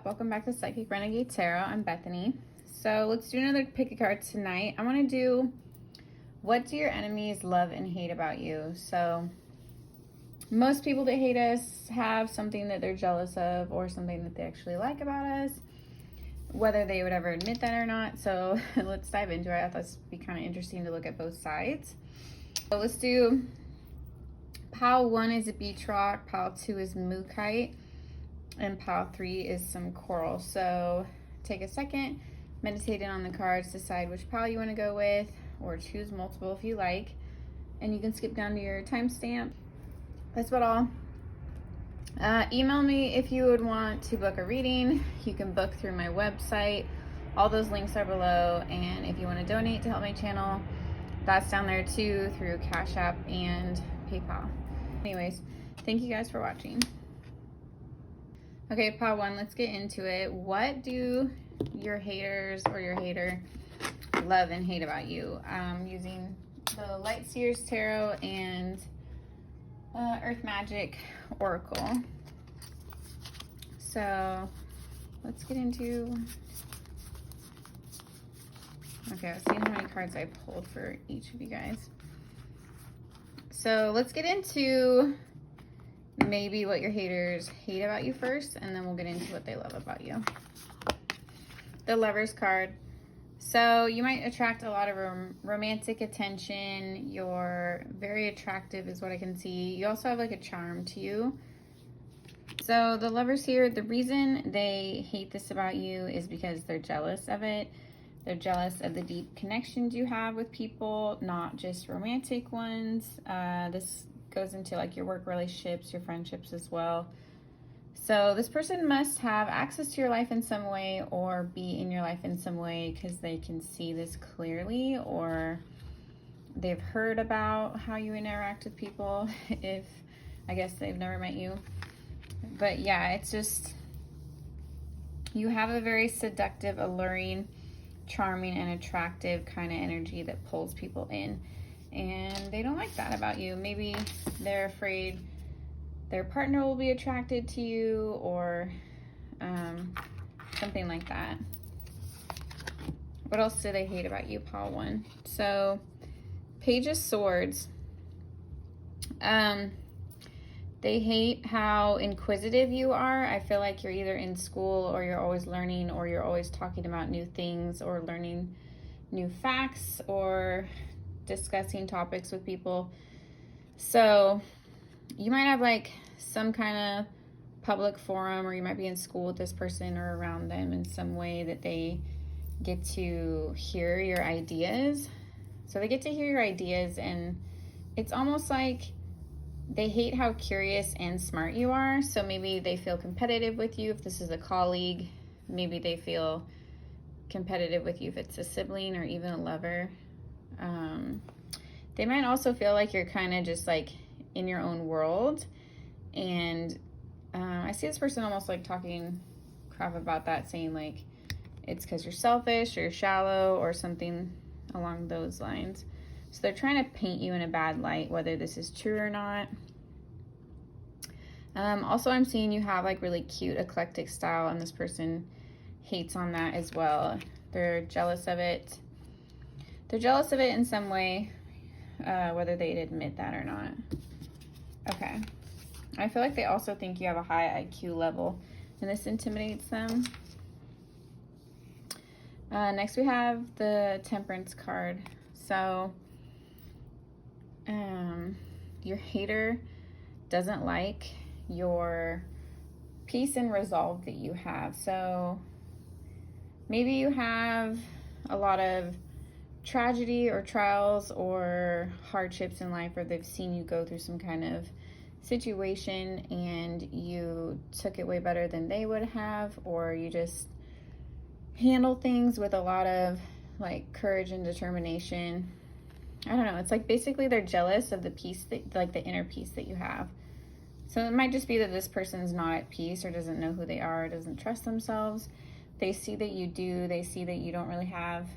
Welcome back to Psychic Renegade Tarot. I'm Bethany. So let's do another pick a card tonight. I want to do, what do your enemies love and hate about you? So most people that hate us have something that they're jealous of or something that they actually like about us, whether they would ever admit that or not. So let's dive into it. I thought this would be kind of interesting to look at both sides. So let's do pile 1 is a beach rock, pile 2 is mookaite, and pile 3 is some coral. So take a second, meditate in on the cards, decide which pile you want to go with, or choose multiple if you like, and you can skip down to your timestamp. That's about all. Email me if you would want to book a reading. You can book through my website. All those links are below, and if you want to donate to help my channel, that's down there too, through Cash App and PayPal. Anyways, thank you guys for watching. Okay, pile 1, let's get into it. What do your haters or your hater love and hate about you? I'm using the Light Seers Tarot and Earth Magic Oracle. So let's get into, okay, I was seeing how many cards I pulled for each of you guys. So let's get into maybe what your haters hate about you first, and then we'll get into what they love about you. The Lovers card. So you might attract a lot of romantic attention. You're very attractive is what I can see. You also have like a charm to you. So the Lovers here, the reason they hate this about you is because they're jealous of it. They're jealous of the deep connections you have with people, not just romantic ones. This goes into like your work relationships, your friendships as well. So this person must have access to your life in some way or be in your life in some way because they can see this clearly, or they've heard about how you interact with people if, I guess, they've never met you. But yeah, it's just, you have a very seductive, alluring, charming, and attractive kind of energy that pulls people in. And they don't like that about you. Maybe they're afraid their partner will be attracted to you, or something like that. What else do they hate about you, pile 1? So Page of Swords. They hate how inquisitive you are. I feel like you're either in school or you're always learning, or you're always talking about new things or learning new facts or discussing topics with people. So you might have like some kind of public forum, or you might be in school with this person or around them in some way that they get to hear your ideas. So they get to hear your ideas, and it's almost like they hate how curious and smart you are. So maybe they feel competitive with you if this is a colleague. Maybe they feel competitive with you if it's a sibling or even a lover. They might also feel like you're kind of just like in your own world, and I see this person almost like talking crap about that, saying like it's because you're selfish or you're shallow or something along those lines. So they're trying to paint you in a bad light, whether this is true or not. Also, I'm seeing you have like really cute eclectic style, and this person hates on that as well. They're jealous of it. They're jealous of it in some way, whether they'd admit that or not. Okay. I feel like they also think you have a high IQ level, and this intimidates them. Next we have the Temperance card. So your hater doesn't like your peace and resolve that you have. So maybe you have a lot of tragedy or trials or hardships in life, or they've seen you go through some kind of situation and you took it way better than they would have, or you just handle things with a lot of like courage and determination. I don't know, it's like basically they're jealous of the peace that, like the inner peace that you have. So it might just be that this person's not at peace or doesn't know who they are, doesn't trust themselves. They see that you do, they see that you don't really have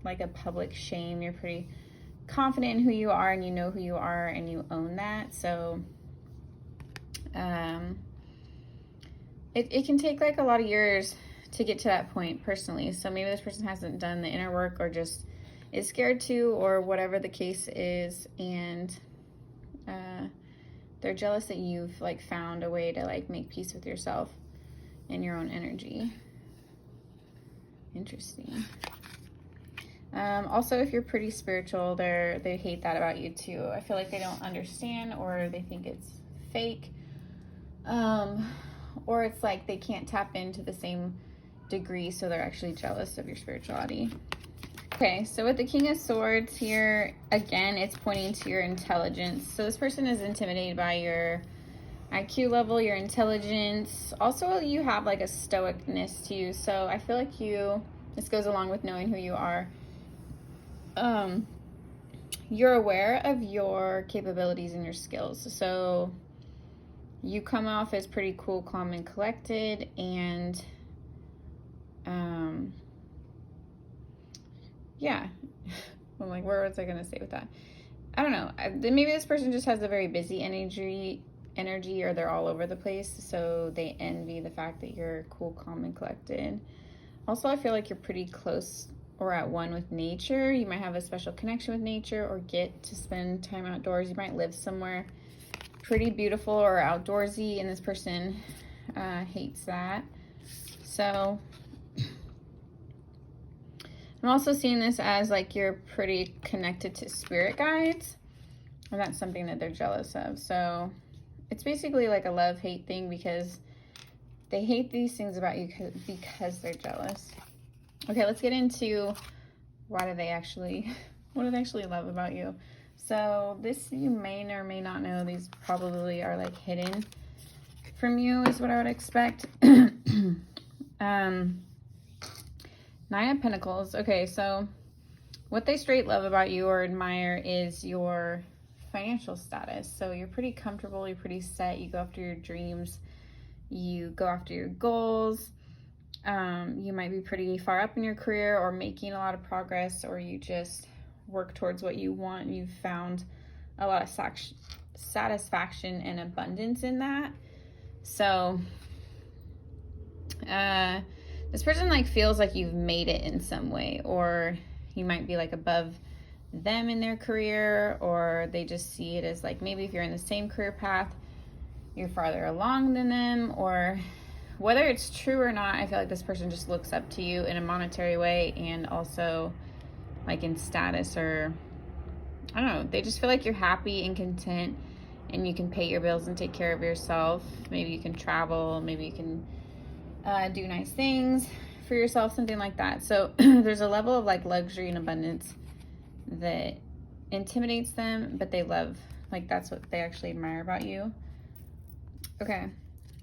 like a public shame. You're pretty confident in who you are, and you know who you are, and you own that. So it can take like a lot of years to get to that point personally. So maybe this person hasn't done the inner work or just is scared to, or whatever the case is, and they're jealous that you've like found a way to like make peace with yourself and your own energy. Interesting. Also, if you're pretty spiritual, they hate that about you too. I feel like they don't understand, or they think it's fake, or it's like they can't tap into the same degree, so they're actually jealous of your spirituality. Okay, so with the King of Swords here, again, it's pointing to your intelligence. So this person is intimidated by your IQ level, your intelligence. Also, you have like a stoicness to you. So I feel like this goes along with knowing who you are. You're aware of your capabilities and your skills. So you come off as pretty cool, calm, and collected, and yeah. I'm like, where was I gonna say with that? I don't know. Maybe this person just has a very busy energy, or they're all over the place, so they envy the fact that you're cool, calm, and collected. Also, I feel like you're pretty close or at one with nature. You might have a special connection with nature, or get to spend time outdoors. You might live somewhere pretty beautiful or outdoorsy, and this person hates that. So I'm also seeing this as like you're pretty connected to spirit guides, and that's something that they're jealous of. So it's basically like a love-hate thing, because they hate these things about you because they're jealous. Okay, let's get into what do they actually love about you. So this, you may or may not know, these probably are like hidden from you, is what I would expect. Nine of Pentacles. Okay, so what they straight love about you or admire is your financial status. So you're pretty comfortable, you're pretty set, you go after your dreams, you go after your goals. You might be pretty far up in your career or making a lot of progress, or you just work towards what you want. You've found a lot of satisfaction and abundance in that. So this person like feels like you've made it in some way, or you might be like above them in their career, or they just see it as like, maybe if you're in the same career path, you're farther along than them, or whether it's true or not, I feel like this person just looks up to you in a monetary way, and also like in status, or I don't know, they just feel like you're happy and content, and you can pay your bills and take care of yourself. Maybe you can travel, maybe you can do nice things for yourself, something like that. So there's a level of like luxury and abundance that intimidates them, but they love, like that's what they actually admire about you. Okay,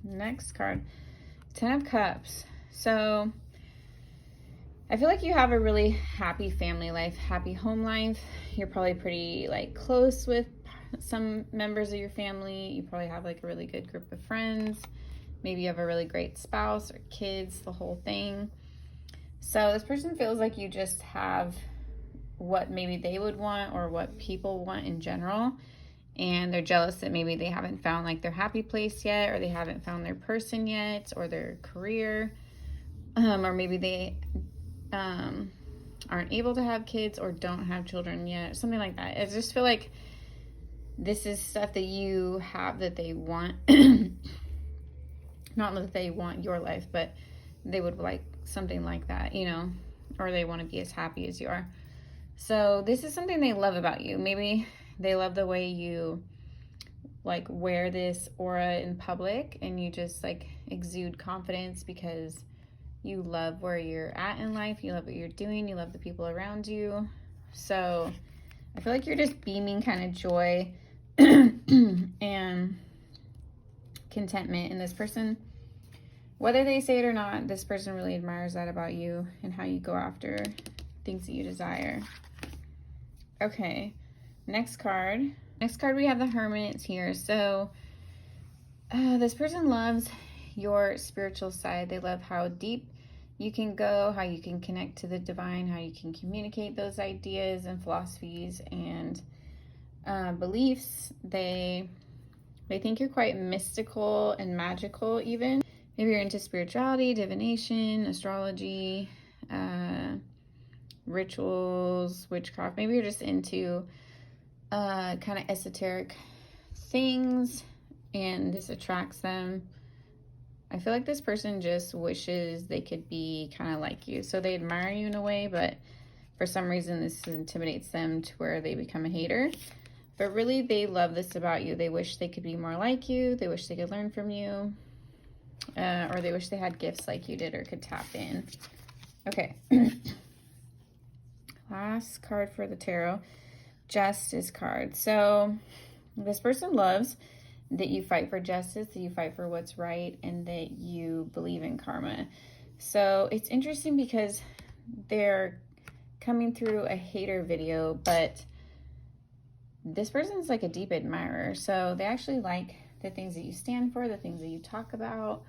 next card, 10 of Cups. So I feel like you have a really happy family life, happy home life. You're probably pretty like close with some members of your family. You probably have like a really good group of friends. Maybe you have a really great spouse or kids, the whole thing. So this person feels like you just have what maybe they would want, or what people want in general. And they're jealous that maybe they haven't found like their happy place yet, or they haven't found their person yet, or their career. Or maybe they aren't able to have kids, or don't have children yet, something like that. I just feel like this is stuff that you have that they want. Not that they want your life, but they would like something like that, you know, or they want to be as happy as you are. So this is something they love about you. Maybe they love the way you like wear this aura in public, and you just like exude confidence because you love where you're at in life. You love what you're doing. You love the people around you. So I feel like you're just beaming kind of joy and contentment. And this person, whether they say it or not, this person really admires that about you and how you go after things that you desire. Okay, next card. Next card, we have the Hermit here. So this person loves your spiritual side. They love how deep you can go, how you can connect to the divine, how you can communicate those ideas and philosophies and beliefs. They think you're quite mystical and magical even. Maybe you're into spirituality, divination, astrology, rituals, witchcraft. Maybe you're just into kind of esoteric things and this attracts them. I feel like this person just wishes they could be kind of like you. So they admire you in a way, but for some reason this intimidates them to where they become a hater. But really they love this about you. They wish they could be more like you. They wish they could learn from you. Or they wish they had gifts like you did or could tap in. Okay. Last card for the tarot. Justice card. So this person loves that you fight for justice, that you fight for what's right, and that you believe in karma. So it's interesting because they're coming through a hater video, but this person's like a deep admirer. So they actually like the things that you stand for, the things that you talk about,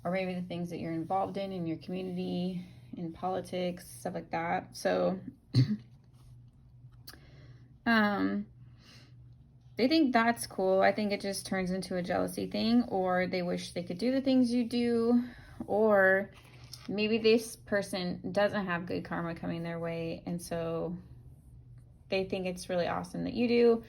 or maybe the things that you're involved in your community, in politics, stuff like that. So they think that's cool. I think it just turns into a jealousy thing, or they wish they could do the things you do, or maybe this person doesn't have good karma coming their way, and so they think it's really awesome that you do.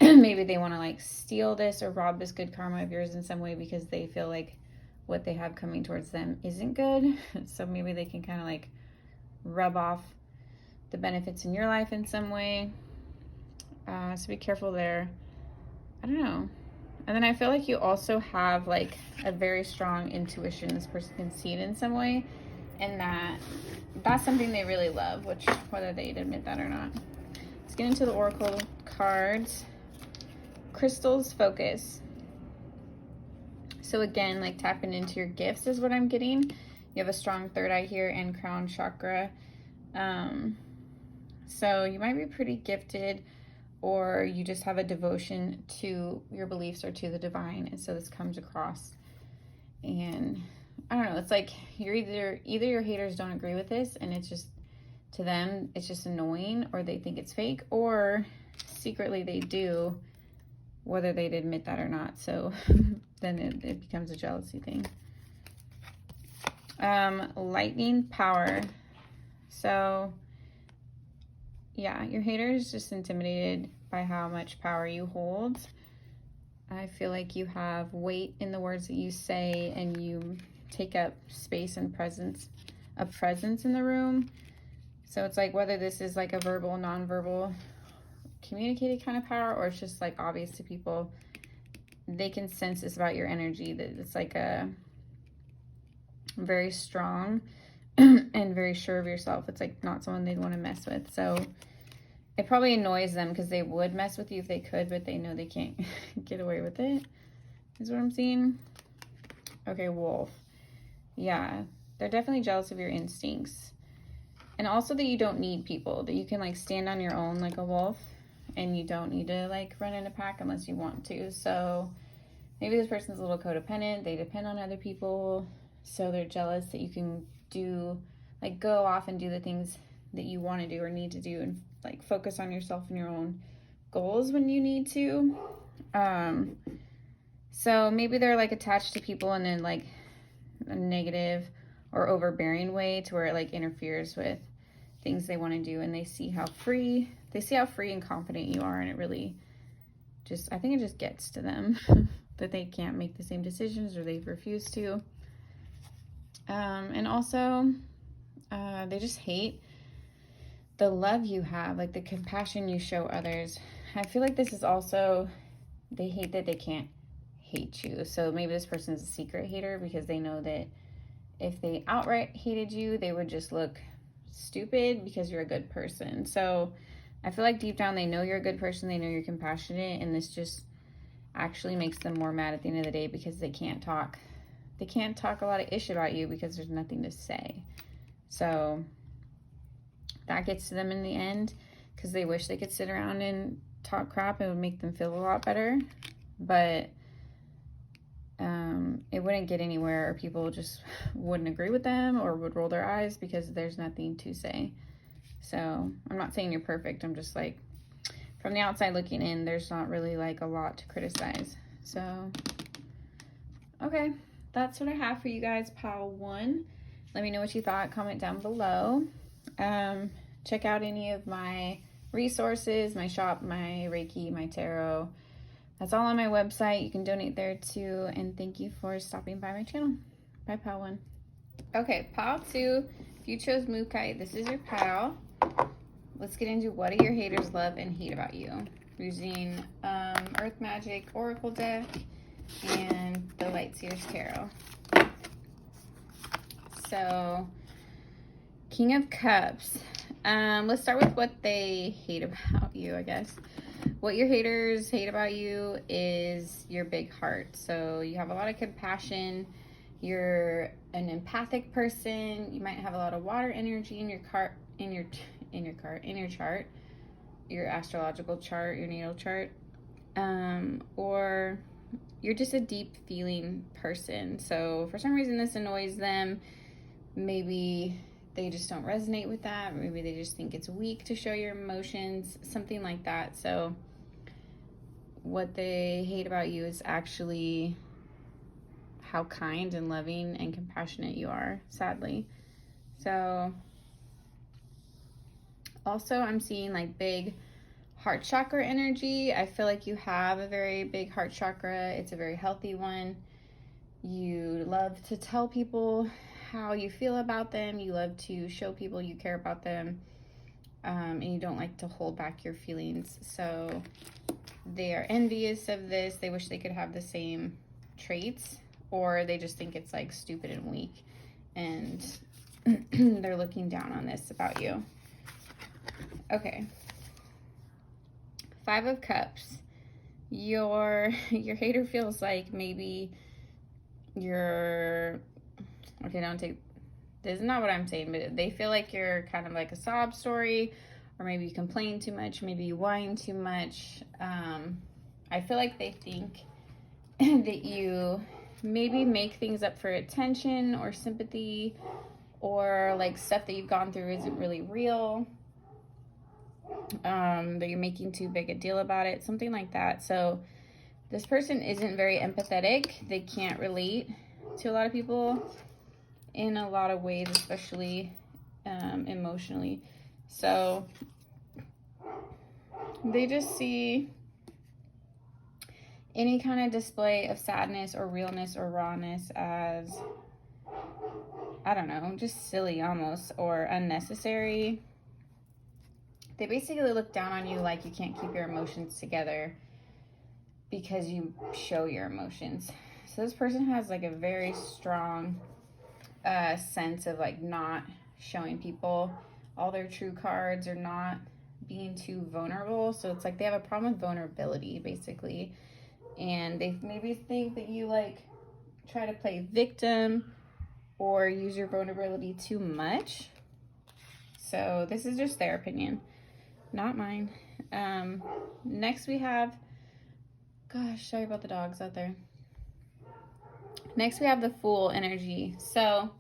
Maybe they want to like steal this or rob this good karma of yours in some way because they feel like what they have coming towards them isn't good. So maybe they can kind of like rub off the benefits in your life in some way. So be careful there. I don't know. And then I feel like you also have like a very strong intuition. This person can see it in some way, and that's something they really love, which whether they'd admit that or not. Let's get into the oracle cards. Crystals focus. So again, like tapping into your gifts is what I'm getting. You have a strong third eye here and crown chakra. So you might be pretty gifted, or you just have a devotion to your beliefs or to the divine. And so this comes across. And I don't know, it's like you're either your haters don't agree with this and it's just, to them, it's just annoying, or they think it's fake, or secretly they do, whether they'd admit that or not. So then it becomes a jealousy thing. Lightning power. So yeah, your hater is just intimidated by how much power you hold. I feel like you have weight in the words that you say, and you take up space and presence in the room. So it's like whether this is like a verbal, non-verbal, communicated kind of power, or it's just like obvious to people. They can sense this about your energy, that it's like a very strong and very sure of yourself. It's like not someone they'd want to mess with. So it probably annoys them because they would mess with you if they could, but they know they can't get away with it, is what I'm seeing. Okay, wolf. Yeah, they're definitely jealous of your instincts. And also that you don't need people, that you can like stand on your own like a wolf, and you don't need to like run in a pack unless you want to. So maybe this person's a little codependent. They depend on other people. So they're jealous that you can do, like go off and do the things that you want to do or need to do, and like focus on yourself and your own goals when you need to. So maybe they're like attached to people in a like a negative or overbearing way, to where it like interferes with things they want to do, and they see how free and confident you are, and it really just, I think it just gets to them that they can't make the same decisions, or they refuse to. And also they just hate the love you have, like the compassion you show others. I feel like this is also, they hate that they can't hate you. So maybe this person's a secret hater because they know that if they outright hated you, they would just look stupid because you're a good person. So I feel like deep down they know you're a good person, they know you're compassionate, and this just actually makes them more mad at the end of the day because they can't talk a lot of ish about you because there's nothing to say. So that gets to them in the end because they wish they could sit around and talk crap. It would make them feel a lot better, but it wouldn't get anywhere, or people just wouldn't agree with them or would roll their eyes because there's nothing to say. So I'm not saying you're perfect. I'm just like, from the outside looking in, there's not really like a lot to criticize. So, okay, that's what I have for you guys, pile 1. Let me know what you thought. Comment down below. Check out any of my resources, my shop, my Reiki, my tarot. That's all on my website. You can donate there too. And thank you for stopping by my channel. Bye, pile 1. Okay, pile 2. If you chose ʀᴇ, this is your pile. Let's get into what do your haters love and hate about you. Using Earth Magic Oracle deck and the Light Seers Tarot. So, King of Cups. Let's start with what they hate about you, I guess. What your haters hate about you is your big heart. So you have a lot of compassion. You're an empathic person. You might have a lot of water energy in your chart, your astrological chart, your natal chart, or you're just a deep feeling person. So for some reason this annoys them. Maybe they just don't resonate with that. Maybe they just think it's weak to show your emotions, something like that. So what they hate about you is actually how kind and loving and compassionate you are, sadly. So also I'm seeing like big heart chakra energy. I feel like you have a very big heart chakra. It's a very healthy one. You love to tell people how you feel about them. You love to show people you care about them. And you don't like to hold back your feelings. So they are envious of this. They wish they could have the same traits, or they just think it's like stupid and weak. And they're looking down on this about you. Okay. 5 of Cups. Your hater feels like maybe you're, okay, don't take, this is not what I'm saying, but they feel like you're kind of like a sob story, or maybe you complain too much, maybe you whine too much. I feel like they think that you maybe make things up for attention or sympathy, or like stuff that you've gone through isn't really real. That you're making too big a deal about it, something like that. So this person isn't very empathetic. They can't relate to a lot of people in a lot of ways, especially emotionally. So they just see any kind of display of sadness or realness or rawness as, I don't know, just silly almost, or unnecessary. They basically look down on you like you can't keep your emotions together because you show your emotions. So this person has like a very strong sense of like not showing people all their true cards, or not being too vulnerable. So it's like they have a problem with vulnerability, basically. And they maybe think that you like try to play victim or use your vulnerability too much. So this is just their opinion, not mine. Next we have, gosh, sorry about the dogs out there. Next we have the Fool energy. So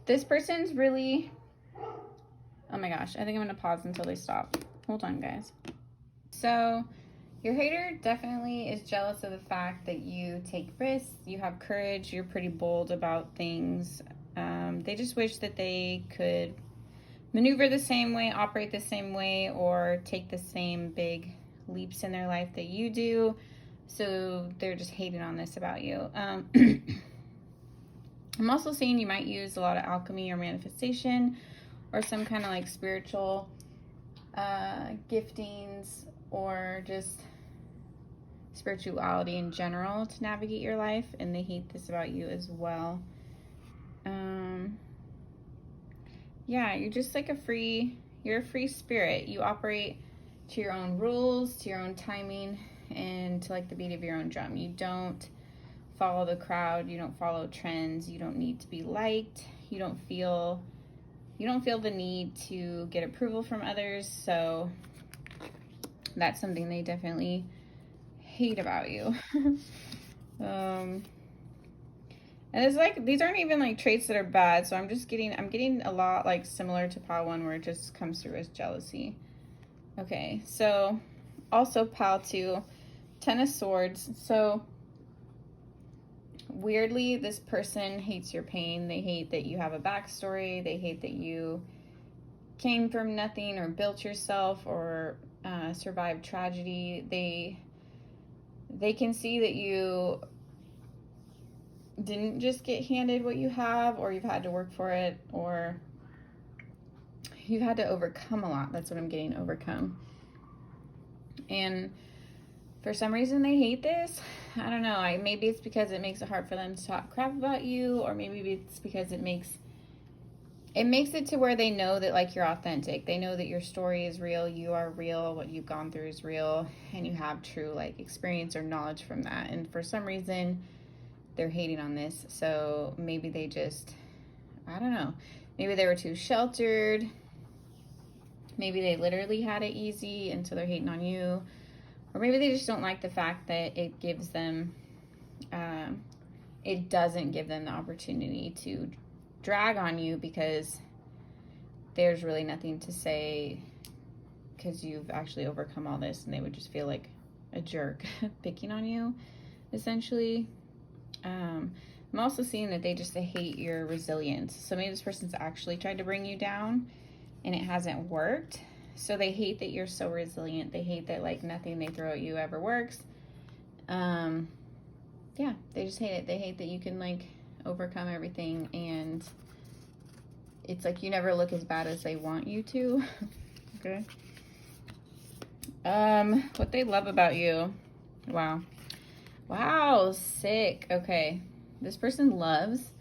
this person's really, oh my gosh, I think I'm gonna pause until they stop. Hold on, guys. So your hater definitely is jealous of the fact that you take risks, you have courage, you're pretty bold about things. They just wish that they could maneuver the same way, operate the same way, or take the same big leaps in their life that you do. So they're just hating on this about you. I'm also seeing you might use a lot of alchemy or manifestation, or some kind of like spiritual giftings, or just spirituality in general to navigate your life, and they hate this about you as well. Yeah, you're just like you're a free spirit. You operate to your own rules, to your own timing, and to like the beat of your own drum. You don't follow the crowd, you don't follow trends, you don't need to be liked, you don't feel the need to get approval from others. So that's something they definitely hate about you. And it's like, these aren't even like traits that are bad. So I'm getting a lot like similar to pile 1, where it just comes through as jealousy. Okay, so also pile 2, 10 of Swords. So weirdly, this person hates your pain. They hate that you have a backstory. They hate that you came from nothing or built yourself or survived tragedy. They can see that you didn't just get handed what you have, or you've had to work for it, or you've had to overcome a lot. That's what I'm getting, overcome. And for some reason they hate this. I don't know. Maybe it's because it makes it hard for them to talk crap about you, or maybe it's because it makes it to where they know that, like, you're authentic. They know that your story is real, you are real, what you've gone through is real, and you have true, like, experience or knowledge from that. And for some reason, they're hating on this. So maybe they just, I don't know. Maybe they were too sheltered. Maybe they literally had it easy, and so they're hating on you. Or maybe they just don't like the fact that it gives them, it doesn't give them the opportunity to drag on you, because there's really nothing to say because you've actually overcome all this, and they would just feel like a jerk picking on you, essentially. I'm also seeing that they hate your resilience. So maybe this person's actually tried to bring you down and it hasn't worked. So they hate that you're so resilient. They hate that, like, nothing they throw at you ever works. Yeah, they just hate it. They hate that you can, like, overcome everything, and it's like you never look as bad as they want you to. Okay. What they love about you. Wow, sick. Okay. This person loves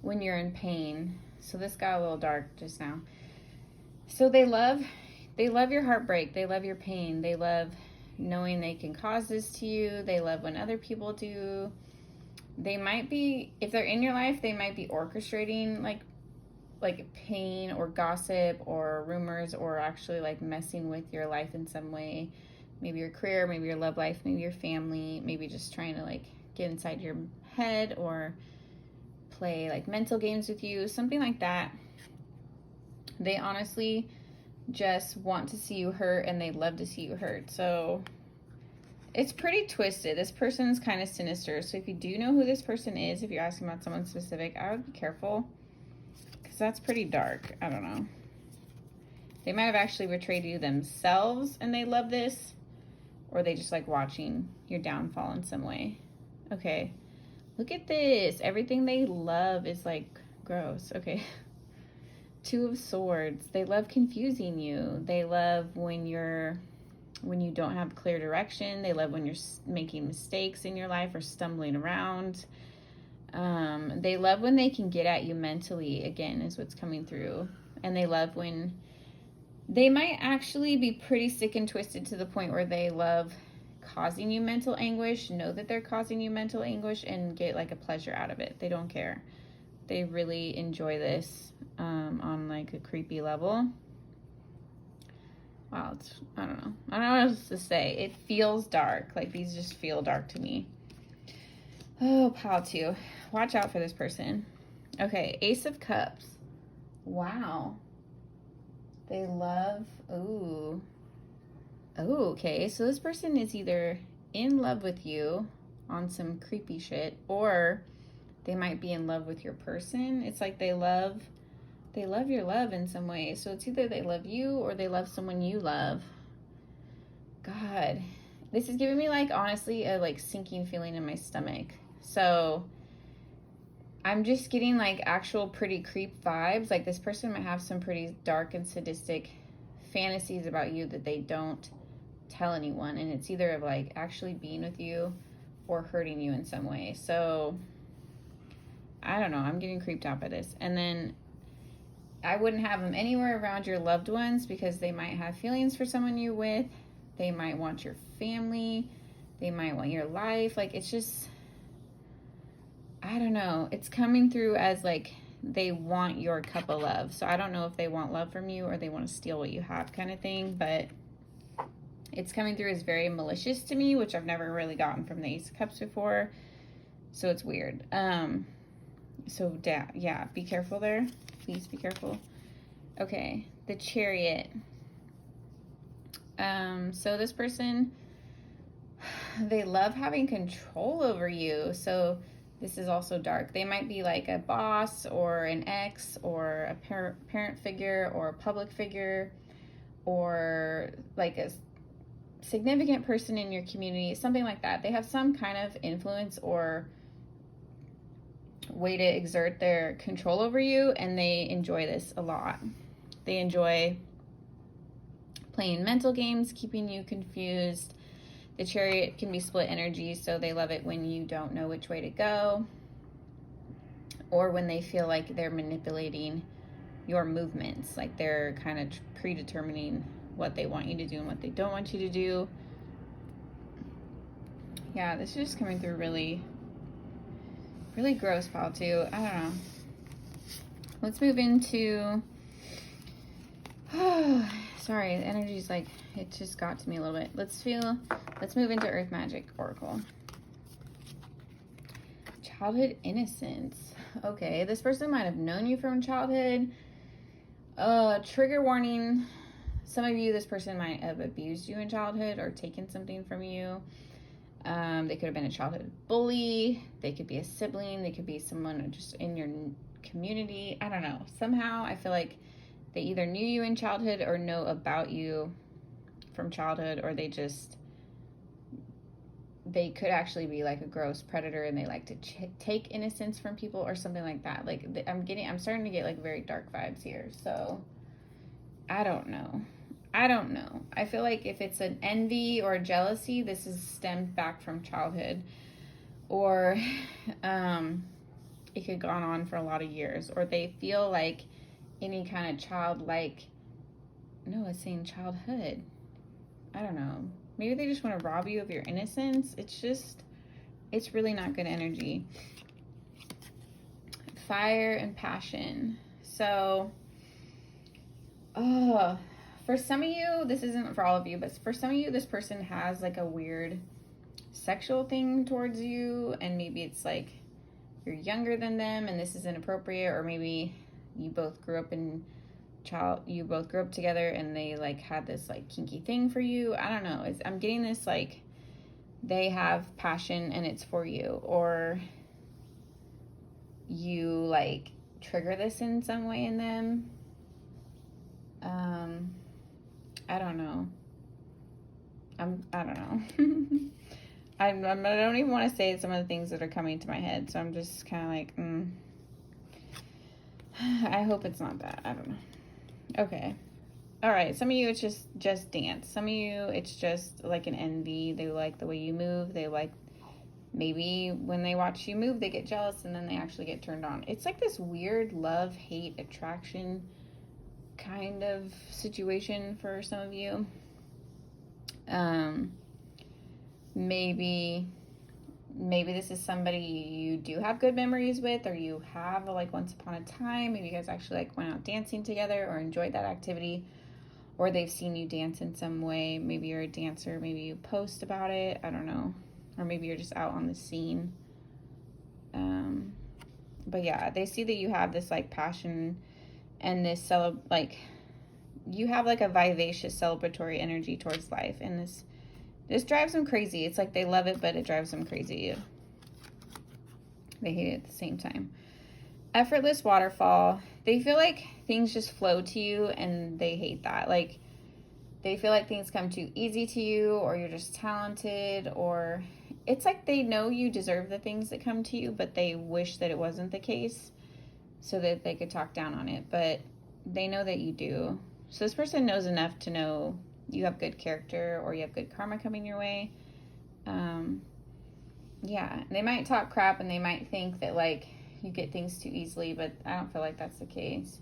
when you're in pain. So this got a little dark just now. So they love your heartbreak. They love your pain. They love knowing they can cause this to you. They love when other people do. They might be, if they're in your life, they might be orchestrating like pain or gossip or rumors, or actually like messing with your life in some way. Maybe your career, maybe your love life, maybe your family, maybe just trying to like get inside your head or play like mental games with you, something like that. They honestly just want to see you hurt, and they love to see you hurt. So it's pretty twisted. This person's kind of sinister. So if you do know who this person is, if you're asking about someone specific, I would be careful, because that's pretty dark. I don't know. They might have actually betrayed you themselves and they love this, or they just like watching your downfall in some way. Okay. Look at this. Everything they love is like gross. Okay. Two of Swords. They love confusing you. They love when you don't have clear direction. They love when you're making mistakes in your life or stumbling around. They love when they can get at you mentally, again, is what's coming through. And they love when they might actually be pretty sick and twisted to the point where they love causing you mental anguish, know that they're causing you mental anguish, and get like a pleasure out of it. They don't care. They really enjoy this on like a creepy level. Wow, I don't know what else to say. It feels dark. Like, these just feel dark to me. Oh, pile 2. Watch out for this person. Okay, Ace of Cups. Wow. They love, ooh. Oh, okay, so this person is either in love with you on some creepy shit, or they might be in love with your person. It's like they love your love in some way. So it's either they love you or they love someone you love. God, this is giving me like, honestly, a like sinking feeling in my stomach. So I'm just getting like actual pretty creep vibes. Like, this person might have some pretty dark and sadistic fantasies about you that they don't tell anyone. And it's either of like actually being with you or hurting you in some way. So I don't know. I'm getting creeped out by this. And then I wouldn't have them anywhere around your loved ones, because they might have feelings for someone you're with. They might want your family. They might want your life. Like, it's just, I don't know. It's coming through as like they want your cup of love. So I don't know if they want love from you or they want to steal what you have, kind of thing. But it's coming through as very malicious to me, which I've never really gotten from the Ace of Cups before. So it's weird. So yeah, be careful there. Please be careful. Okay, the Chariot. So this person, they love having control over you. So This is also dark. They might be like a boss or an ex or a parent figure or a public figure or like a significant person in your community, something like that. They have some kind of influence or way to exert their control over you, and they enjoy this a lot. They enjoy playing mental games, keeping you confused. The Chariot can be split energy, so they love it when you don't know which way to go, or when they feel like they're manipulating your movements, like they're kind of predetermining what they want you to do and what they don't want you to do. Yeah, this is just coming through really, really gross pile too. I don't know. Let's move into, sorry, the energy's like, it just got to me a little bit. Let's move into Earth Magic Oracle. Childhood innocence. Okay, this person might have known you from childhood. Trigger warning. Some of you, this person might have abused you in childhood or taken something from you. They could have been a childhood bully. They could be a sibling. They could be someone just in your community. I don't know. Somehow I feel like they either knew you in childhood or know about you from childhood, or they could actually be like a gross predator and they like to take innocence from people or something like that. Like I'm starting to get like very dark vibes here. So I don't know. I feel like if it's an envy or a jealousy, this is stemmed back from childhood, or it could have gone on for a lot of years, or they feel like any kind of childlike, no, it's saying childhood. I don't know. Maybe they just want to rob you of your innocence. It's really not good energy. Fire and passion. So, for some of you, this isn't for all of you, but for some of you, this person has like a weird sexual thing towards you, and maybe it's like you're younger than them and this is inappropriate, or maybe you both grew up together and they like had this like kinky thing for you. I don't know. I'm getting this like they have passion and it's for you, or you like trigger this in some way in them. I don't know. I don't know. I don't even want to say some of the things that are coming to my head, so I'm just kind of like, I hope it's not that. I don't know. Okay. All right. Some of you, it's just dance. Some of you, it's just like an envy. They like the way you move. They like, maybe when they watch you move, they get jealous and then they actually get turned on. It's like this weird love, hate, attraction kind of situation for some of you. Maybe this is somebody you do have good memories with, or you have like once upon a time, maybe you guys actually like went out dancing together or enjoyed that activity, or they've seen you dance in some way. Maybe you're a dancer, maybe you post about it, I don't know, or maybe you're just out on the scene. But yeah, they see that you have this like passion and this you have like a vivacious celebratory energy towards life, and this drives them crazy. It's like they love it, but it drives them crazy. They hate it at the same time. Effortless waterfall. They feel like things just flow to you, and they hate that. Like, they feel like things come too easy to you, or you're just talented, or it's like they know you deserve the things that come to you, but they wish that it wasn't the case so that they could talk down on it. But they know that you do. So this person knows enough to know you have good character, or you have good karma coming your way. Yeah, they might talk crap and they might think that like you get things too easily, but I don't feel like that's the case.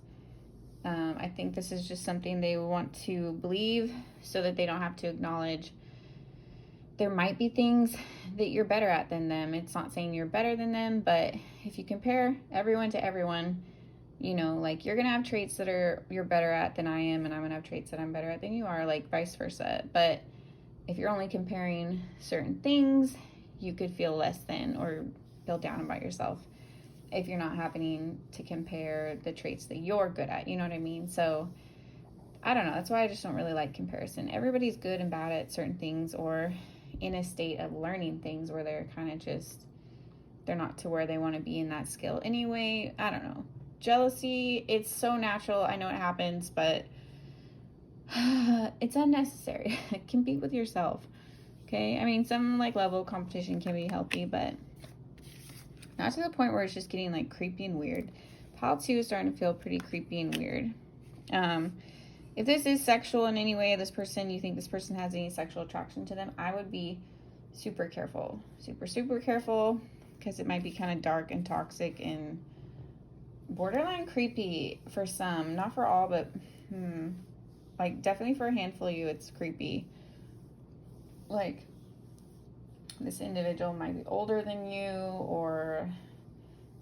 I think this is just something they want to believe so that they don't have to acknowledge there might be things that you're better at than them. It's not saying you're better than them, but if you compare everyone to everyone, you know, like you're going to have traits that you're better at than I am, and I'm going to have traits that I'm better at than you are, like vice versa. But if you're only comparing certain things, you could feel less than or feel down about yourself if you're not happening to compare the traits that you're good at, you know what I mean? So I don't know. That's why I just don't really like comparison. Everybody's good and bad at certain things, or in a state of learning things where they're kind of just they're not to where they want to be in that skill anyway. I don't know. Jealousy, it's so natural. I know it happens, but it's unnecessary. Compete with yourself. Okay? I mean, some like level of competition can be healthy, but not to the point where it's just getting like creepy and weird. Pile 2 is starting to feel pretty creepy and weird. If this is sexual in any way, you think this person has any sexual attraction to them, I would be super careful. Super careful, because it might be kind of dark and toxic and borderline creepy for some. Not for all, but like definitely for a handful of you, it's creepy. Like, this individual might be older than you, or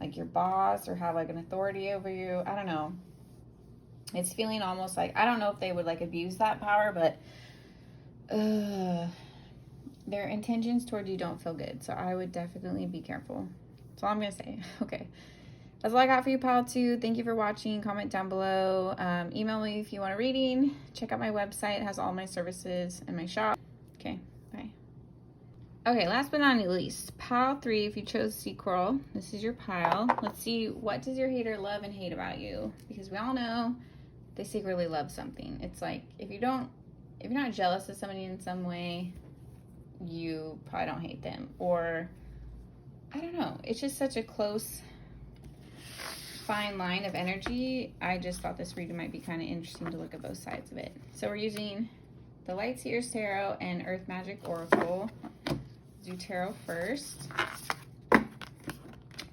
like your boss, or have like an authority over you. I don't know. It's feeling almost like, I don't know if they would like abuse that power, but their intentions toward you don't feel good. So I would definitely be careful. That's all I'm going to say. Okay. That's all I got for you, pile 2. Thank you for watching. Comment down below. Email me if you want a reading. Check out my website. It has all my services and my shop. Okay. Bye. Okay, last but not least, pile 3, if you chose sea coral, this is your pile. Let's see, what does your hater love and hate about you? Because we all know they secretly love something. It's like, if you're not jealous of somebody in some way, you probably don't hate them. Or, I don't know, it's just such a close, fine line of energy. I just thought this reading might be kind of interesting to look at both sides of it. So we're using the Light Seers Tarot and Earth Magic Oracle. Do tarot first.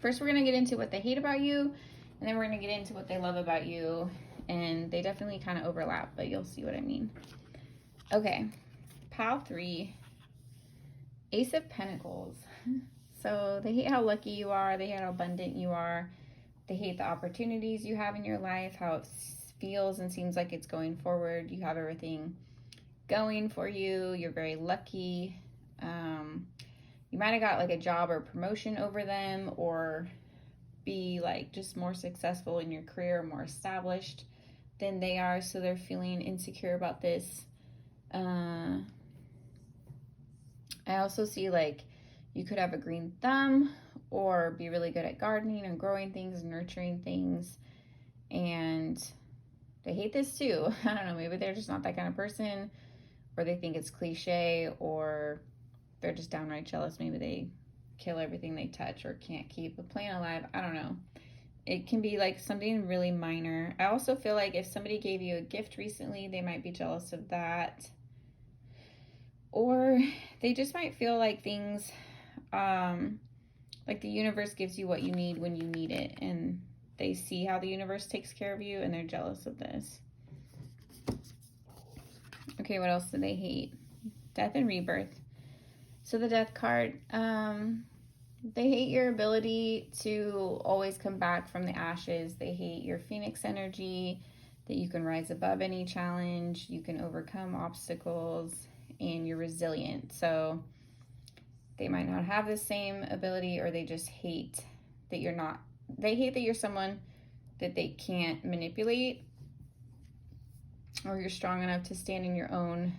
First, we're going to get into what they hate about you, and then we're going to get into what they love about you. And they definitely kind of overlap, but you'll see what I mean. Okay, pile 3, Ace of Pentacles. So they hate how lucky you are. They hate how abundant you are. They hate the opportunities you have in your life, how it feels and seems like it's going forward. You have everything going for you. You're very lucky. You might have got like a job or promotion over them, or be like just more successful in your career, more established than they are, so they're feeling insecure about this. I also see like you could have a green thumb, or be really good at gardening and growing things and nurturing things, and they hate this too. I don't know, maybe they're just not that kind of person, or they think it's cliche, or they're just downright jealous. Maybe they kill everything they touch, or can't keep a plant alive. I don't know. It can be like something really minor. I also feel like if somebody gave you a gift recently, they might be jealous of that. Or they just might feel like things, like the universe gives you what you need when you need it. And they see how the universe takes care of you, and they're jealous of this. Okay, what else do they hate? Death and rebirth. So the Death card, they hate your ability to always come back from the ashes. They hate your phoenix energy, that you can rise above any challenge, you can overcome obstacles, and you're resilient. So they might not have the same ability, or they just hate that you're not, they hate that you're someone that they can't manipulate, or you're strong enough to stand in your own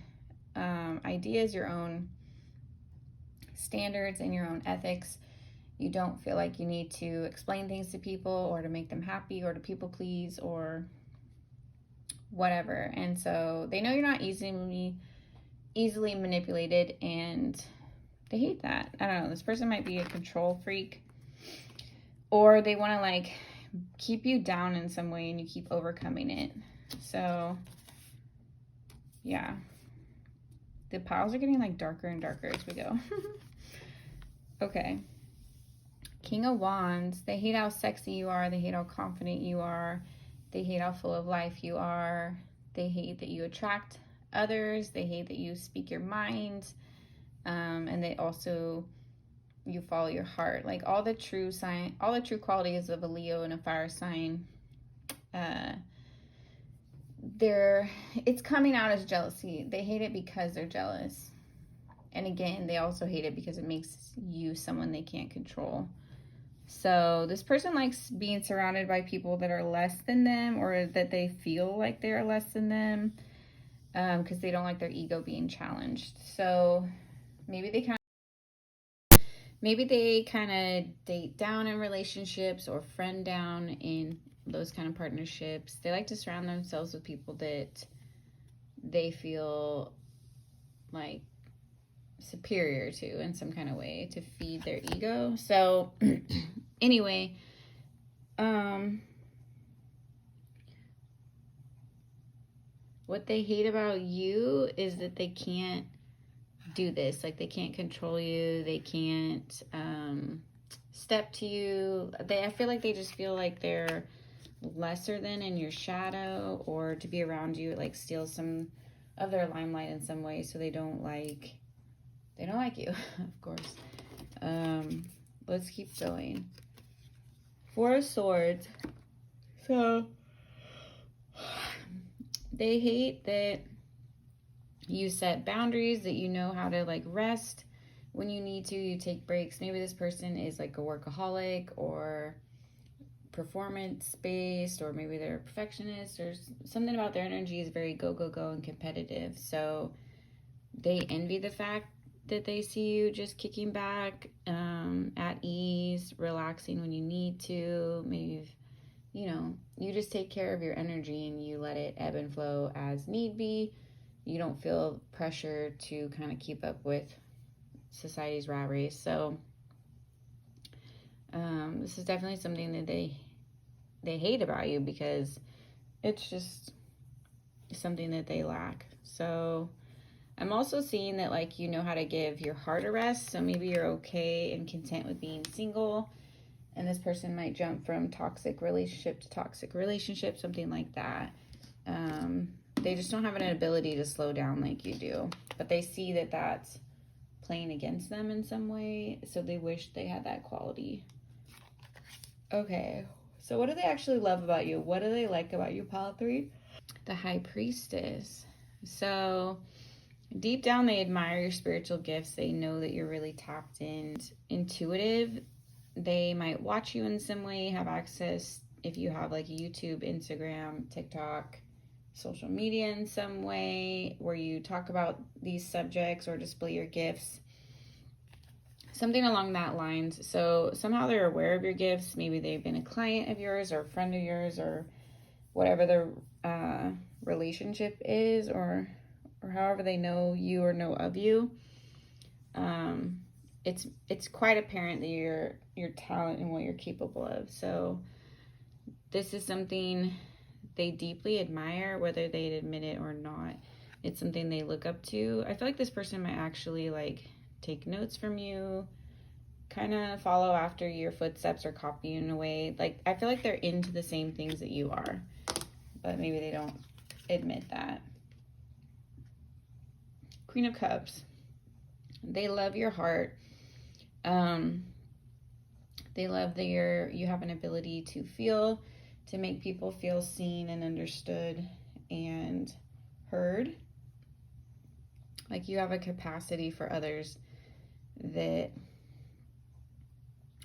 ideas, your own standards, and your own ethics. You don't feel like you need to explain things to people, or to make them happy, or to people please, or whatever. And so they know you're not easily manipulated, and they hate that. I don't know, this person might be a control freak, or they want to like keep you down in some way, and you keep overcoming it. So yeah, the piles are getting like darker and darker as we go. Okay, King of Wands. They hate how sexy you are. They hate how confident you are. They hate how full of life you are. They hate that you attract others. They hate that you speak your mind. And they also, you follow your heart. Like all the true qualities of a Leo and a fire sign, it's coming out as jealousy. They hate it because they're jealous. And again, they also hate it because it makes you someone they can't control. So this person likes being surrounded by people that are less than them, or that they feel like they're less than them, because they don't like their ego being challenged. So maybe they maybe they kind of date down in relationships or friend down in those kind of partnerships. They like to surround themselves with people that they feel like superior to in some kind of way to feed their ego. So anyway, what they hate about you is that they can't do this. Like, they can't control you. They can't step to you. I feel like they just feel like they're lesser than in your shadow, or to be around you, like, steals some of their limelight in some way. So they don't like you, of course. Let's keep going. Four of Swords. So they hate that you set boundaries, that you know how to like rest when you need to, you take breaks. Maybe this person is like a workaholic or performance based, or maybe they're a perfectionist, or something about their energy is very go, go, go and competitive. So they envy the fact that they see you just kicking back, at ease, relaxing when you need to. Maybe you just take care of your energy and you let it ebb and flow as need be. You don't feel pressure to kind of keep up with society's rat race. So this is definitely something that they hate about you, because it's just something that they lack. So I'm also seeing that, like, you know how to give your heart a rest. So maybe you're okay and content with being single, and this person might jump from toxic relationship to toxic relationship, something like that. They just don't have an ability to slow down like you do, but they see that that's playing against them in some way, so they wish they had that quality. Okay, so what do they actually love about you? What do they like about you, pile 3? The High Priestess. So deep down, they admire your spiritual gifts. They know that you're really tapped in, intuitive. They might watch you in some way, have access, if you have like YouTube, Instagram, TikTok, social media in some way where you talk about these subjects or display your gifts, something along that lines. So somehow they're aware of your gifts. Maybe they've been a client of yours or a friend of yours, or whatever the relationship is, or however they know you or know of you. It's quite apparent that your talent and what you're capable of. So this is something they deeply admire, whether they admit it or not. It's something they look up to. I feel like this person might actually like take notes from you, kind of follow after your footsteps or copy you in a way. Like, I feel like they're into the same things that you are, but maybe they don't admit that. Queen of Cups. They love your heart. They love that you have an ability to feel, to make people feel seen and understood and heard. Like, you have a capacity for others that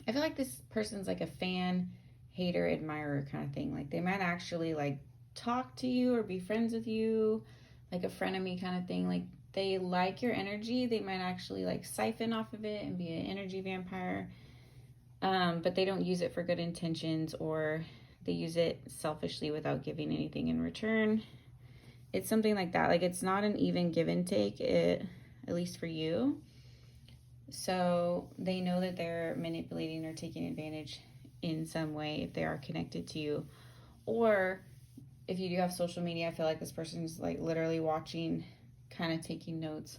I feel like this person's like a fan, hater, admirer kind of thing. Like, they might actually like talk to you or be friends with you, like a frenemy kind of thing. Like, they like your energy. They might actually like siphon off of it and be an energy vampire. But they don't use it for good intentions, or they use it selfishly without giving anything in return. It's something like that. Like, it's not an even give and take, at least for you. So they know that they're manipulating or taking advantage in some way if they are connected to you. Or if you do have social media, I feel like this person's like literally watching, kind of taking notes,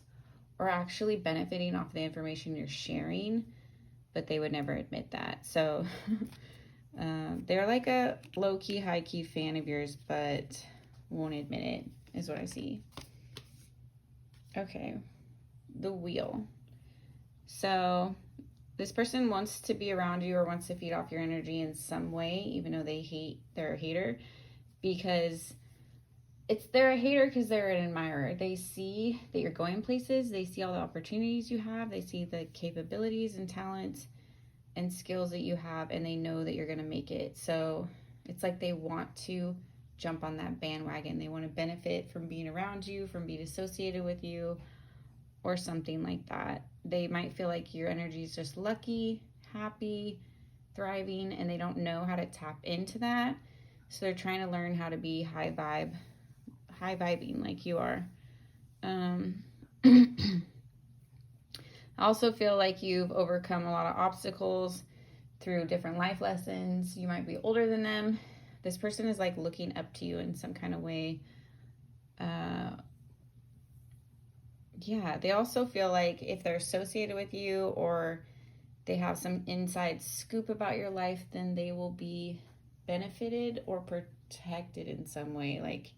or actually benefiting off the information you're sharing, but they would never admit that. So they're like a low-key, high-key fan of yours, but won't admit it, is what I see. Okay, the Wheel. So this person wants to be around you, or wants to feed off your energy in some way, even though they're a hater, because they're a hater because they're an admirer. They see that you're going places. They see all the opportunities you have. They see the capabilities and talents and skills that you have, and they know that you're going to make it. So it's like they want to jump on that bandwagon. They want to benefit from being around you, from being associated with you, or something like that. They might feel like your energy is just lucky, happy, thriving, and they don't know how to tap into that. So they're trying to learn how to be high vibing like you are. I also feel like you've overcome a lot of obstacles through different life lessons. You might be older than them. This person is like looking up to you in some kind of way. Yeah, they also feel like if they're associated with you or they have some inside scoop about your life, then they will be benefited or protected in some way. Like,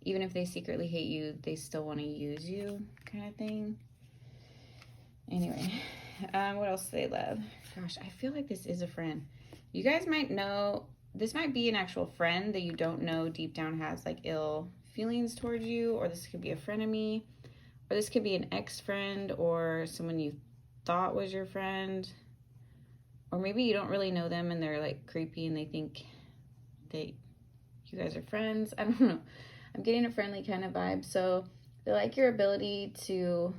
even if they secretly hate you, they still want to use you, kind of thing. Anyway, what else do they love? Gosh, I feel like this is a friend. You guys might know, this might be an actual friend that you don't know deep down has like ill feelings towards you, or this could be a frenemy, or this could be an ex-friend or someone you thought was your friend, or maybe you don't really know them and they're like creepy and they think that you guys are friends. I don't know. I'm getting a friendly kind of vibe. So they like your ability to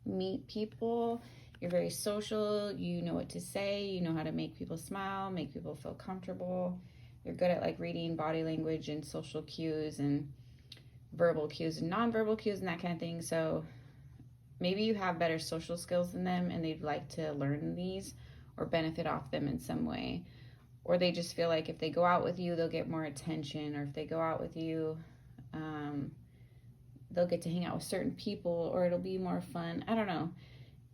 meet people. You're very social. You know what to say. You know how to make people smile, make people feel comfortable. You're good at like reading body language and social cues and verbal cues and nonverbal cues and that kind of thing. So maybe you have better social skills than them and they'd like to learn these or benefit off them in some way. Or they just feel like if they go out with you, they'll get more attention. Or if they go out with you, they'll get to hang out with certain people, or it'll be more fun. I don't know.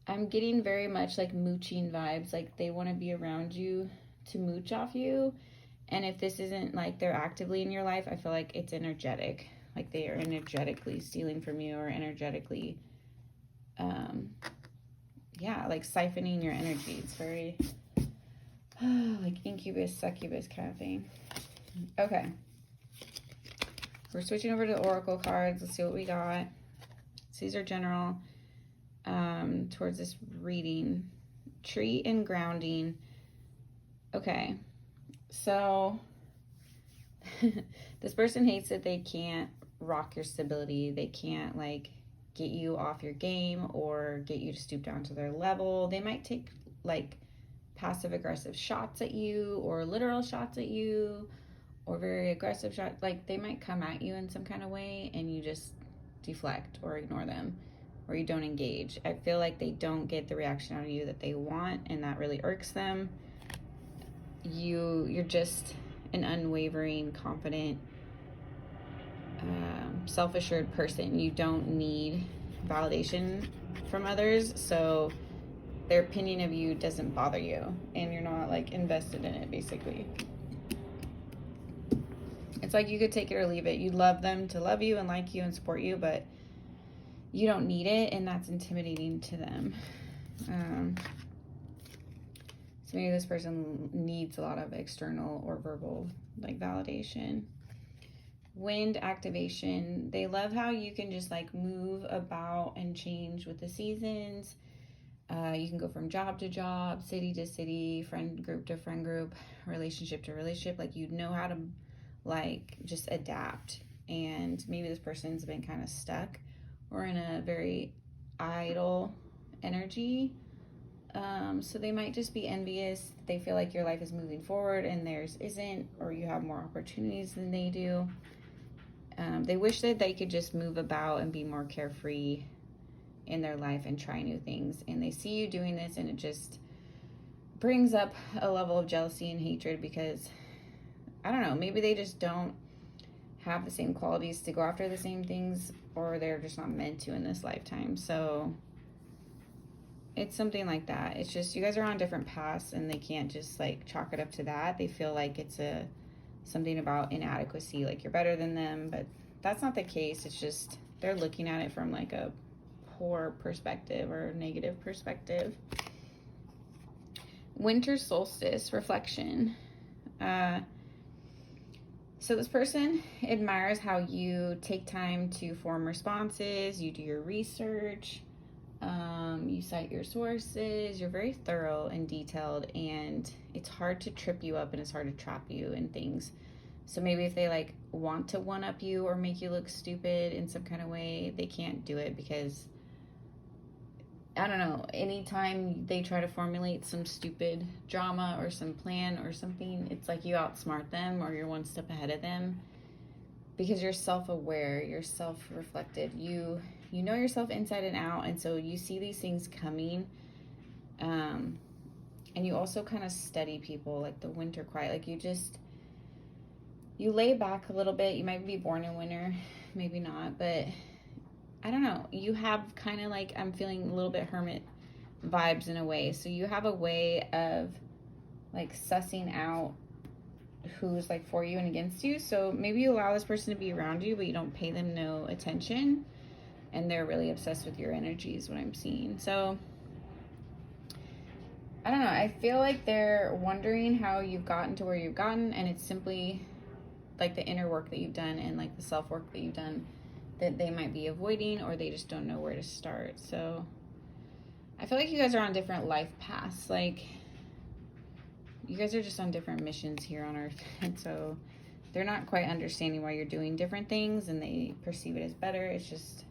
I'm getting very much like mooching vibes. Like they want to be around you to mooch off you. And if this isn't like they're actively in your life, I feel like it's energetic. Like they are energetically stealing from you, or energetically, like siphoning your energy. It's very like incubus, succubus kind of thing. Okay. We're switching over to the oracle cards. Let's see what we got. So these are general towards this reading. Tree and grounding. Okay. So this person hates that they can't rock your stability. They can't like get you off your game or get you to stoop down to their level. They might take like passive aggressive shots at you, or literal shots at you, or very aggressive shots. Like they might come at you in some kind of way and you just deflect or ignore them, or you don't engage. I feel like they don't get the reaction out of you that they want, and that really irks them. You're just an unwavering, confident, self-assured person. You don't need validation from others, so their opinion of you doesn't bother you, and you're not like invested in it, basically. It's like you could take it or leave it. You'd love them to love you and like you and support you, but you don't need it, and that's intimidating to them. So maybe this person needs a lot of external or verbal like validation. Wind activation. They love how you can just like move about and change with the seasons. You can go from job to job, city to city, friend group to friend group, relationship to relationship. Like you know how to like just adapt. And maybe this person's been kind of stuck or in a very idle energy. So they might just be envious. They feel like your life is moving forward and theirs isn't, or you have more opportunities than they do. They wish that they could just move about and be more carefree in their life and try new things. And they see you doing this, and it just brings up a level of jealousy and hatred because, I don't know, maybe they just don't have the same qualities to go after the same things, or they're just not meant to in this lifetime. So it's something like that. It's just you guys are on different paths, and they can't just like chalk it up to that. They feel like it's something about inadequacy, like you're better than them, but that's not the case. It's just they're looking at it from like a poor perspective or negative perspective. Winter solstice reflection. So this person admires how you take time to form responses, you do your research, you cite your sources, you're very thorough and detailed, and it's hard to trip you up and it's hard to trap you in things. So maybe if they like want to one-up you or make you look stupid in some kind of way, they can't do it because I don't know, anytime they try to formulate some stupid drama or some plan or something, it's like you outsmart them or you're one step ahead of them because you're self-aware, you're self-reflective, you know yourself inside and out, and so you see these things coming. And you also kind of study people, like the winter quiet, like you lay back a little bit. You might be born in winter, maybe not, but I don't know. You have kind of like, I'm feeling a little bit hermit vibes in a way. So you have a way of like sussing out who's like for you and against you. So maybe you allow this person to be around you, but you don't pay them no attention. And they're really obsessed with your energy is what I'm seeing. So I don't know. I feel like they're wondering how you've gotten to where you've gotten. And it's simply like the inner work that you've done and like the self-work that you've done that they might be avoiding, or they just don't know where to start. So I feel like you guys are on different life paths. Like you guys are just on different missions here on Earth. And so they're not quite understanding why you're doing different things and they perceive it as better. It's just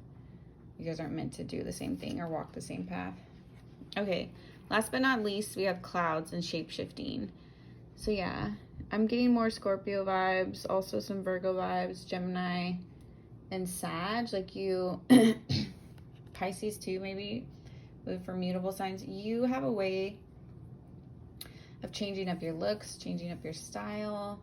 you guys aren't meant to do the same thing or walk the same path. Okay, last but not least, we have clouds and shape-shifting. So yeah, I'm getting more Scorpio vibes, also some Virgo vibes, Gemini, and Sag. Like you, Pisces too, maybe, for mutable signs. You have a way of changing up your looks, changing up your style.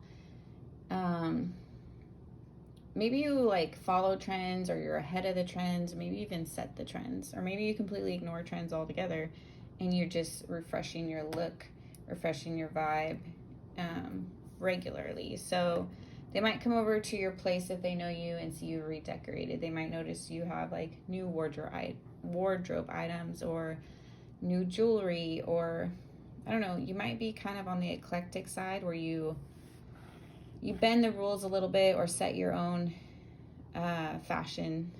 Maybe you like follow trends, or you're ahead of the trends, maybe even set the trends, or maybe you completely ignore trends altogether and you're just refreshing your look, refreshing your vibe regularly. So they might come over to your place if they know you and see you redecorated. They might notice you have like new wardrobe items or new jewelry, or I don't know, you might be kind of on the eclectic side where you bend the rules a little bit or set your own fashion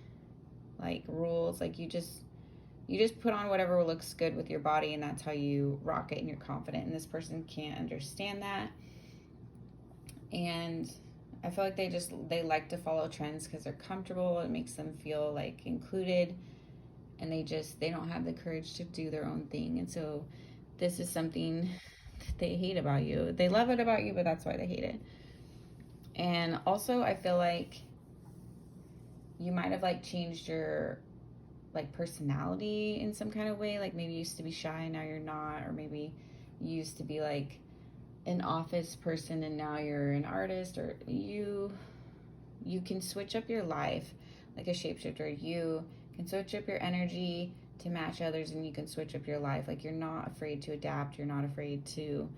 like rules. Like you just put on whatever looks good with your body, and that's how you rock it and you're confident. And this person can't understand that. And I feel like they like to follow trends because they're comfortable. It makes them feel like included, and they don't have the courage to do their own thing. And so this is something that they hate about you. They love it about you, but that's why they hate it. And also I feel like you might have like changed your like personality in some kind of way. Like maybe you used to be shy and now you're not, or maybe you used to be like an office person and now you're an artist, or you can switch up your life like a shapeshifter. You can switch up your energy to match others, and you can switch up your life. Like you're not afraid to adapt. You're not afraid to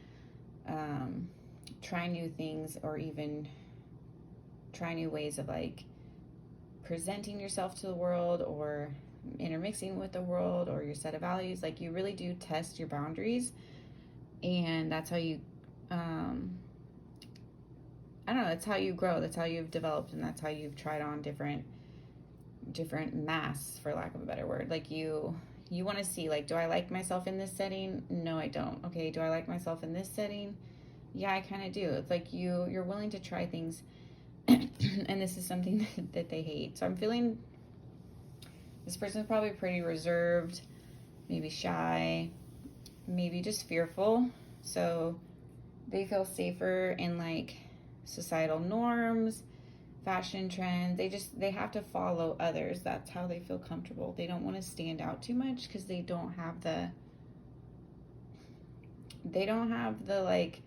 try new things, or even try new ways of like presenting yourself to the world, or intermixing with the world, or your set of values. Like you really do test your boundaries, and that's how you I don't know, that's how you grow, that's how you've developed, and that's how you've tried on different masks, for lack of a better word. Like you want to see, like, do I like myself in this setting? No, I don't. Okay, do I like myself in this setting? Yeah, I kind of do. It's like you're willing to try things. And this is something that they hate. So I'm feeling this person's probably pretty reserved, maybe shy, maybe just fearful. So they feel safer in like societal norms, fashion trends. They have to follow others. That's how they feel comfortable. They don't want to stand out too much because they don't have the like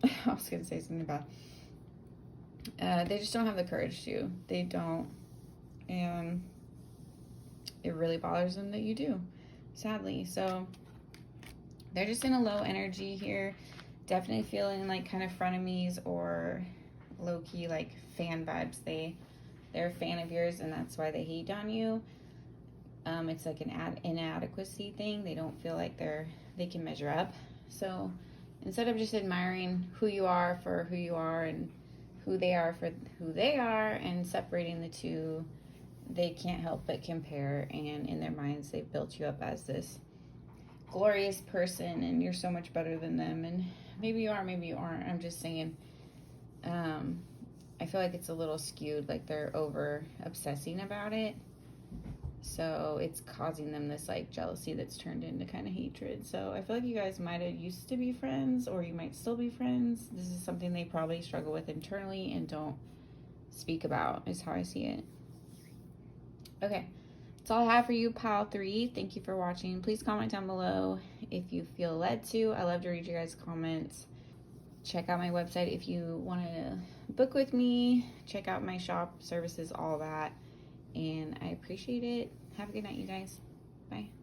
I was gonna say something about they just don't have the courage to. They don't. And it really bothers them that you do, sadly. So they're just in a low energy here. Definitely feeling like kind of frenemies, or low-key like fan vibes. They're a fan of yours, and that's why they hate on you. It's like an inadequacy thing. They don't feel like they can measure up. So instead of just admiring who you are for who you are, and who they are for who they are, and separating the two, they can't help but compare. And in their minds, they've built you up as this glorious person, and you're so much better than them. And maybe you are, maybe you aren't. I'm just saying, I feel like it's a little skewed, like they're over obsessing about it. So it's causing them this like jealousy that's turned into kind of hatred. So I feel like you guys might have used to be friends, or you might still be friends. This is something they probably struggle with internally and don't speak about, is how I see it. Okay, that's all I have for you, pile 3. Thank you for watching. Please comment down below if you feel led to. I love to read your guys' comments. Check out my website if you want to book with me. Check out my shop, services, all that. And I appreciate it. Have a good night, you guys. Bye.